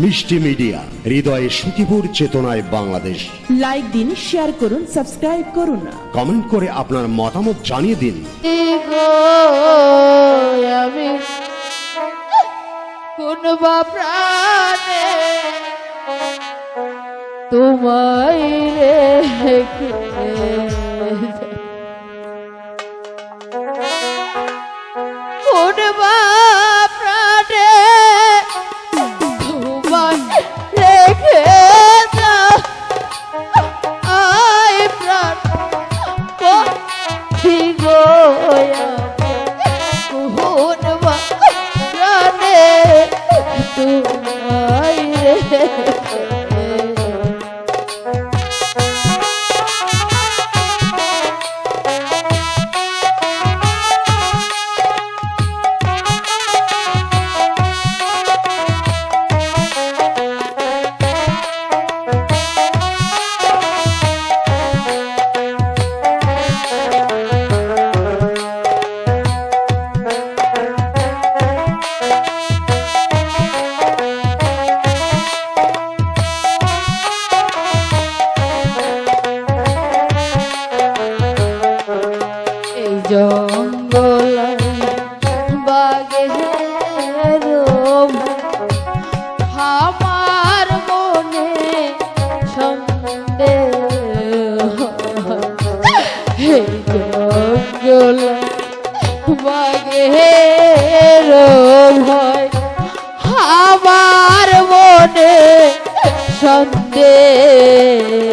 মিষ্টি মিডিয়া, হৃদয়ে সুখীপুর, চেতনায় বাংলাদেশ। লাইক দিন, শেয়ার করুন, সাবস্ক্রাইব করুন, কমেন্ট করে আপনার মতামত জানিয়ে দিন। আমি কোন বা প্রাণে তোমায় রেখে কোন বা প্রাণে তোমায় রেখে আয় প্রাণ ঠিক কোন বা প্রাণে তোমায় রেখে জঙ্গল বাগে আমার মনে সন্দেহ জঙ্গল বাগে ভয় আমার মনে সন্দেহ